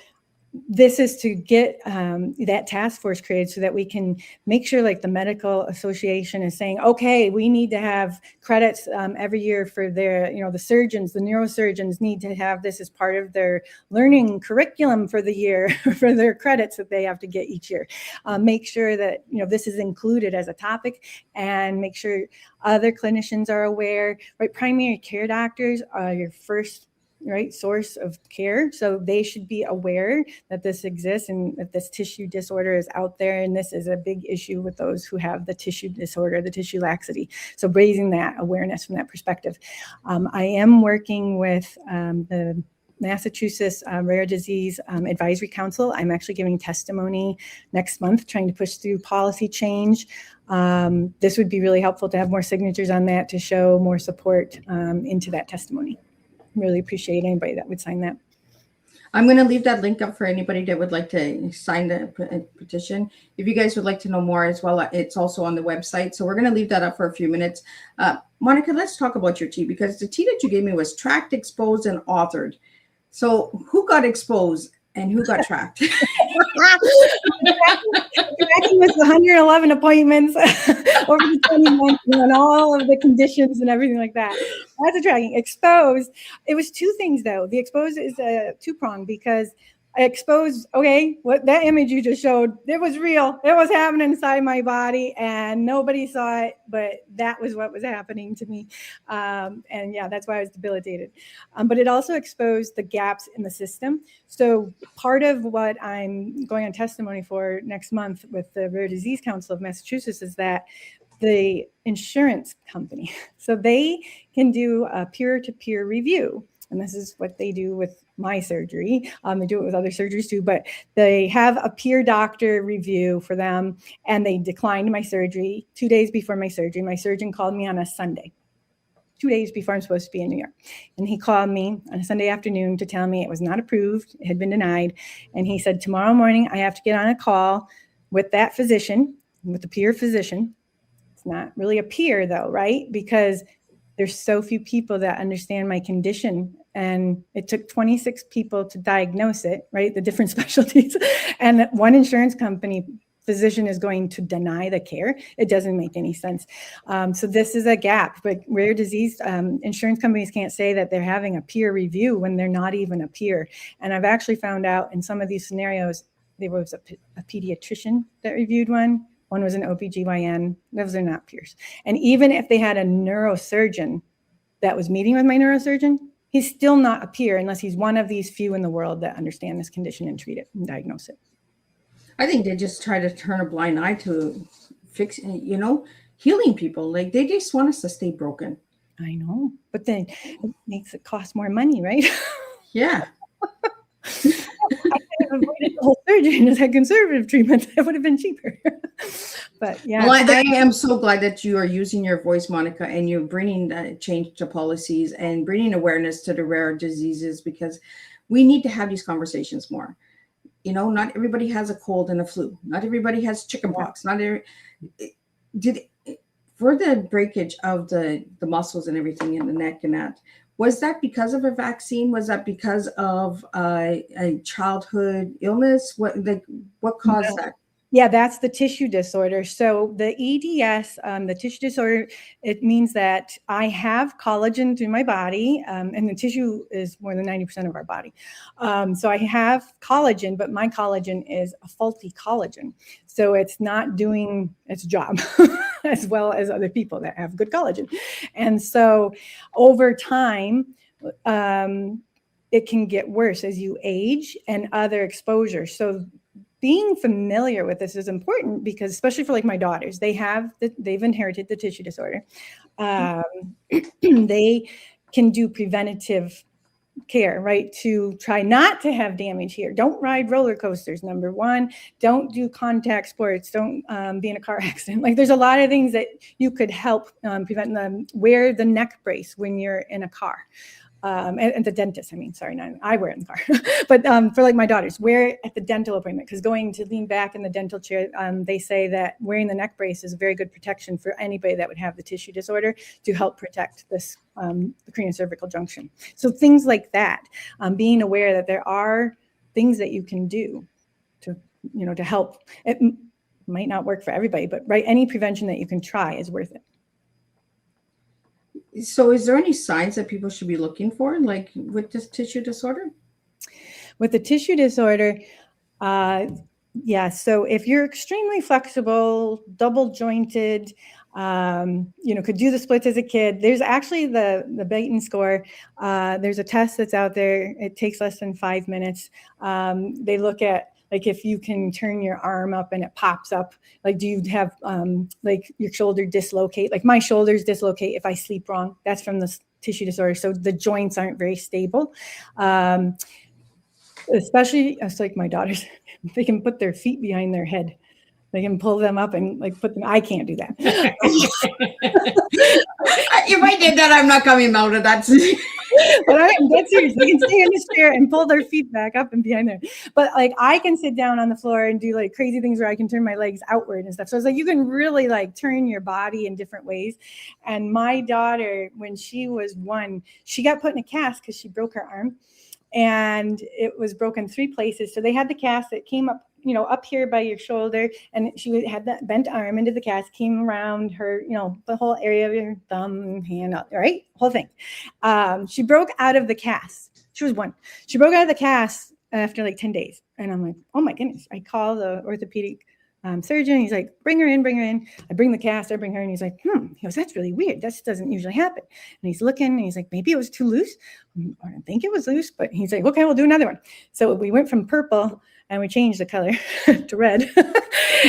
this is to get that task force created so that we can make sure, like, the medical association is saying, okay, we need to have credits every year for their, the surgeons, the neurosurgeons need to have this as part of their learning curriculum for the year, for their credits that they have to get each year. Make sure that, this is included as a topic, and make sure other clinicians are aware, right? Primary care doctors are your first source of care. So they should be aware that this exists and that this tissue disorder is out there. And this is a big issue with those who have the tissue disorder, the tissue laxity. So raising that awareness from that perspective. I am working with the Massachusetts Rare Disease Advisory Council. I'm actually giving testimony next month, trying to push through policy change. This would be really helpful to have more signatures on that to show more support into that testimony. Really appreciate anybody that would sign that. I'm going to leave that link up for anybody that would like to sign the petition. If you guys would like to know more as well, it's also on the website. So we're going to leave that up for a few minutes. Monica, let's talk about your tea, because the tea that you gave me was tracked, exposed, and authored. So who got exposed and who got tracked? Tracking was 111 appointments over the 20 months and all of the conditions and everything like that. That's a tracking. Exposed, it was 2 things though. The exposed is a 2-pronged, because I exposed, okay, what that image you just showed, it was real. It was happening inside my body and nobody saw it, but that was what was happening to me. And yeah, that's why I was debilitated. But it also exposed the gaps in the system. So part of what I'm going on testimony for next month with the Rare Disease Council of Massachusetts is that the insurance company, so they can do a peer-to-peer review and this is what they do with my surgery. They do it with other surgeries too, but they have a peer doctor review for them, and they declined my surgery 2 days before my surgery. My surgeon called me on a Sunday, 2 days before I'm supposed to be in New York. And he called me on a Sunday afternoon to tell me it was not approved, it had been denied. And he said, tomorrow morning, I have to get on a call with that physician, with the peer physician. It's not really a peer though, right? Because there's so few people that understand my condition. And it took 26 people to diagnose it, right? The different specialties. And one insurance company physician is going to deny the care. It doesn't make any sense. So this is a gap, but rare disease insurance companies can't say that they're having a peer review when they're not even a peer. And I've actually found out in some of these scenarios, there was a pediatrician that reviewed one. One was an OBGYN. Those are not peers. And even if they had a neurosurgeon that was meeting with my neurosurgeon, he's still not a peer unless he's one of these few in the world that understand this condition and treat it and diagnose it. I think they just try to turn a blind eye to fix, healing people. Like they just want us to stay broken. I know, but then it makes it cost more money, right? Yeah. I could have avoided the whole surgery and just had conservative treatment. That would have been cheaper. But yeah. Well, I am so glad that you are using your voice, Monica, and you're bringing that change to policies and bringing awareness to the rare diseases, because we need to have these conversations more. Not everybody has a cold and a flu. Not everybody has chickenpox. For the breakage of the muscles and everything in the neck and that, was that because of a vaccine? Was that because of a childhood illness? What caused that? Yeah, that's the tissue disorder. So the EDS, the tissue disorder, it means that I have collagen through my body, and the tissue is more than 90% of our body. So I have collagen, but my collagen is a faulty collagen. So it's not doing its job as well as other people that have good collagen. And so over time, it can get worse as you age and other exposure. So being familiar with this is important, because especially for like my daughters, they've inherited the tissue disorder. They can do preventative care, right? To try not to have damage here. Don't ride roller coasters, number one. Don't do contact sports. Don't be in a car accident. Like there's a lot of things that you could help prevent them. Wear the neck brace when you're in a car. And the dentist, I wear it in the car, but for like my daughters, wear it at the dental appointment, because going to lean back in the dental chair, they say that wearing the neck brace is a very good protection for anybody that would have the tissue disorder, to help protect this, the craniocervical junction. So things like that, being aware that there are things that you can do to help. It might not work for everybody, but right, any prevention that you can try is worth it. So is there any signs that people should be looking for, like with this tissue disorder? With the tissue disorder, yeah. So if you're extremely flexible, double jointed, could do the splits as a kid, there's actually the Baton score. There's a test that's out there. It takes less than 5 minutes. They look at, like, if you can turn your arm up and it pops up, like, do you have like your shoulder dislocate? Like my shoulders dislocate if I sleep wrong. That's from the tissue disorder. So the joints aren't very stable. Especially, it's like my daughters, they can put their feet behind their head. They can pull them up and like put them. I can't do that. If I did that, I'm not coming out of that. But I am dead serious. They can stay in this chair and pull their feet back up and behind there. But like I can sit down on the floor and do like crazy things where I can turn my legs outward and stuff. So it's like you can really like turn your body in different ways. And my daughter, when she was 1, she got put in a cast because she broke her arm, and it was broken 3 places. So they had the cast that came up, up here by your shoulder, and she had that bent arm into the cast, came around her, the whole area of your thumb, hand, up, right? Whole thing. She broke out of the cast. She was 1. She broke out of the cast after like 10 days. And I'm like, oh my goodness. I call the orthopedic surgeon. He's like, bring her in. I bring the cast, I bring her, and he's like, he goes, that's really weird. That doesn't usually happen. And he's looking, and he's like, maybe it was too loose. I don't think it was loose, but he's like, okay, we'll do another one. So we went from purple, and we changed the color to red.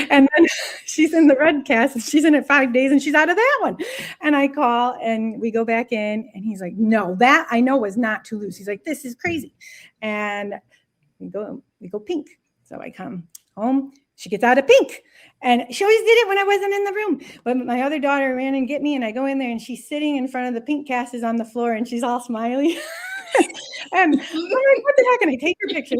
And then she's in the red cast, and she's in it 5 days, and she's out of that one. And I call, and we go back in, and he's like, no, that I know was not too loose. He's like, this is crazy. And we go pink. So I come home, she gets out of pink. And she always did it when I wasn't in the room. But my other daughter ran and get me, and I go in there, and she's sitting in front of the pink casts on the floor, and she's all smiley. And I'm like, what the heck? And I take her picture,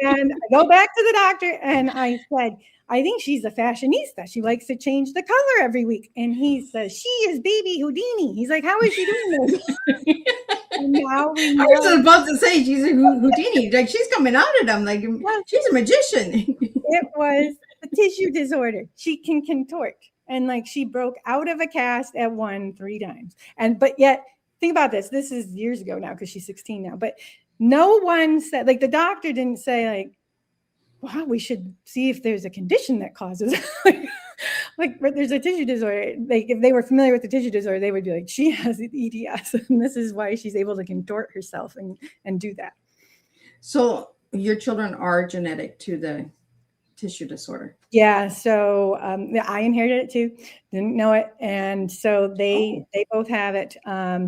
and I go back to the doctor, and I said, I think she's a fashionista. She likes to change the color every week. And he says, she is baby Houdini. He's like, how is she doing this? And now we know. I was about to say she's a Houdini. Like, she's coming out of them. Like, she's a magician. It was a tissue disorder. She can contort. And like, she broke out of a cast at 3 times. But yet, think about this. This is years ago now, because she's 16 now. But no one said, like, the doctor didn't say, like, wow, we should see if there's a condition that causes like there's a tissue disorder. Like, if they were familiar with the tissue disorder, they would be like, she has EDS, and this is why she's able to contort herself and do that. So your children are genetic to the tissue disorder? Yeah. So I inherited it too. Didn't know it, and so they both have it.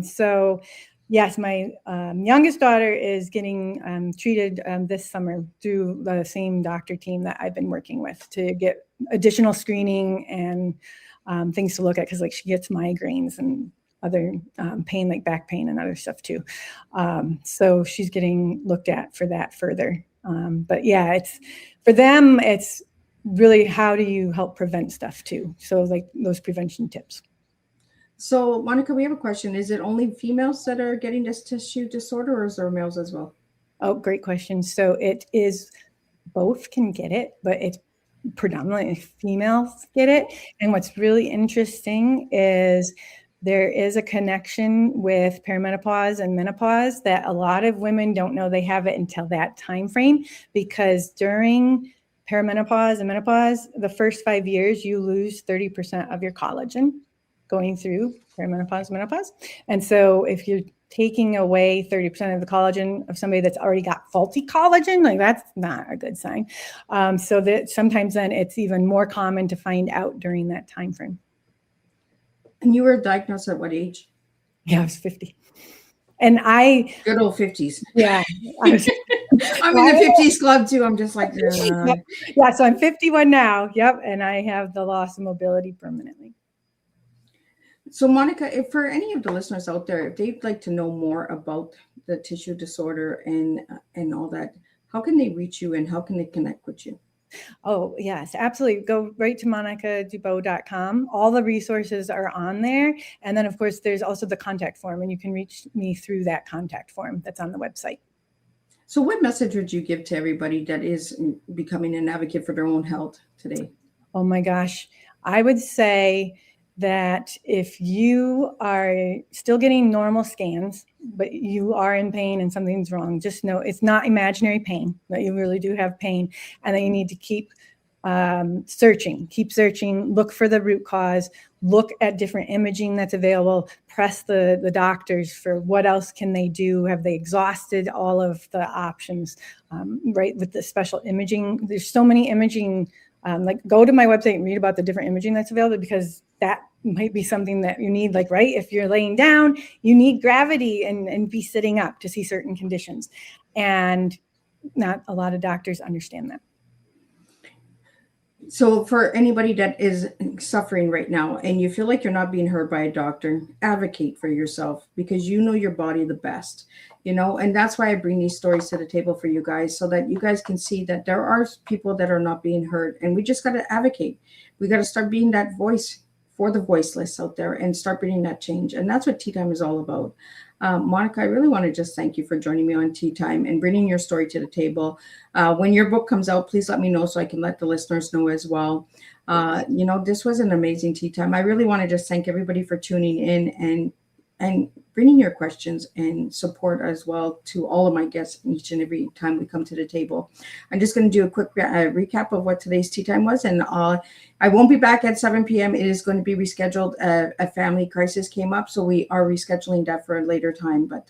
So yes, my youngest daughter is getting treated this summer through the same doctor team that I've been working with to get additional screening and things to look at, because like she gets migraines and other pain, like back pain and other stuff too. So she's getting looked at for that further. But yeah, it's for them, it's really how do you help prevent stuff too? So like those prevention tips. So, Monica, we have a question. Is it only females that are getting this tissue disorder, or is there males as well? Oh, great question. So it is, both can get it, but it's predominantly females get it. And what's really interesting is there is a connection with perimenopause and menopause that a lot of women don't know they have it until that time frame, because during perimenopause and menopause, the first 5 years, you lose 30% of your collagen going through perimenopause, menopause. And so if you're taking away 30% of the collagen of somebody that's already got faulty collagen, like that's not a good sign. So that sometimes then it's even more common to find out during that time frame. And you were diagnosed at what age? Yeah, I was 50. And good old 50s. Yeah. I'm in the 50s club too. I'm just like, yeah, so I'm 51 now. Yep. And I have the loss of mobility permanently. So Monica, if for any of the listeners out there, if they'd like to know more about the tissue disorder and all that, how can they reach you and how can they connect with you? Oh, yes, absolutely. Go right to monicadubeau.com. All the resources are on there. And then, of course, there's also the contact form, and you can reach me through that contact form that's on the website. So what message would you give to everybody that is becoming an advocate for their own health today? Oh, my gosh. I would say that if you are still getting normal scans, but you are in pain and something's wrong, just know it's not imaginary pain, that you really do have pain, and that you need to keep searching, look for the root cause, look at different imaging that's available, press the doctors for what else can they do. Have they exhausted all of the options, right? With the special imaging, there's so many imaging, like go to my website and read about the different imaging that's available, because that might be something that you need, like, right? If you're laying down, you need gravity and be sitting up to see certain conditions. And not a lot of doctors understand that. So for anybody that is suffering right now and you feel like you're not being heard by a doctor, advocate for yourself, because you know your body the best, you know, and that's why I bring these stories to the table for you guys, so that you guys can see that there are people that are not being heard, and we just got to advocate. We got to start being that voice for the voiceless out there and start bringing that change. And that's what Teatime is all about. Monica, I really want to just thank you for joining me on Teatime and bringing your story to the table. When your book comes out, please let me know so I can let the listeners know as well. You know, this was an amazing Teatime. I really want to just thank everybody for tuning in and bringing your questions and support as well to all of my guests each and every time we come to the table. I'm just going to do a quick recap of what today's Teatime was, and I won't be back at 7 p.m. It is going to be rescheduled. A family crisis came up, so we are rescheduling that for a later time. But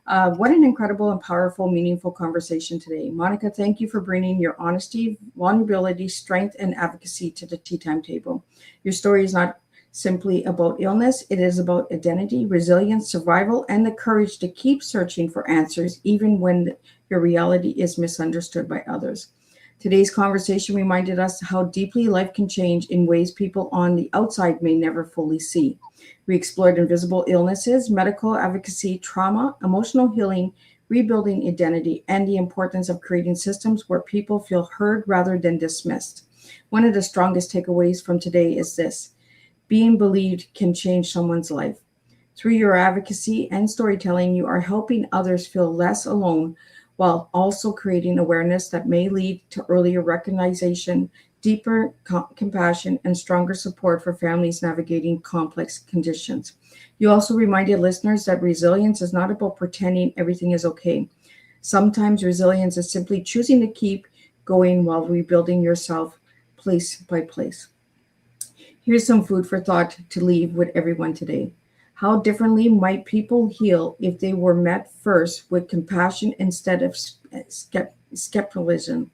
What an incredible and powerful, meaningful conversation today. Monica, thank you for bringing your honesty, vulnerability, strength, and advocacy to the Tea Time table. Your story is not simply about illness. It is about identity, resilience, survival, and the courage to keep searching for answers, even when your reality is misunderstood by others. Today's conversation reminded us how deeply life can change in ways people on the outside may never fully see. We explored invisible illnesses, medical advocacy, trauma, emotional healing, rebuilding identity, and the importance of creating systems where people feel heard rather than dismissed. One of the strongest takeaways from today is this: being believed can change someone's life. Through your advocacy and storytelling, you are helping others feel less alone while also creating awareness that may lead to earlier recognition, deeper compassion, and stronger support for families navigating complex conditions. You also reminded listeners that resilience is not about pretending everything is okay. Sometimes resilience is simply choosing to keep going while rebuilding yourself place by place. Here's some food for thought to leave with everyone today. How differently might people heal if they were met first with compassion instead of skepticism?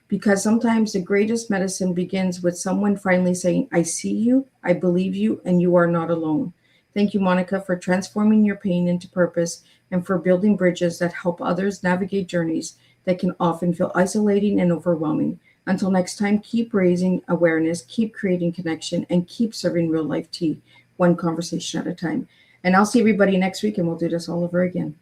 Because sometimes the greatest medicine begins with someone finally saying, I see you, I believe you, and you are not alone. Thank you, Monica, for transforming your pain into purpose and for building bridges that help others navigate journeys that can often feel isolating and overwhelming. Until next time, keep raising awareness, keep creating connection, and keep serving real life tea, one conversation at a time. And I'll see everybody next week, and we'll do this all over again.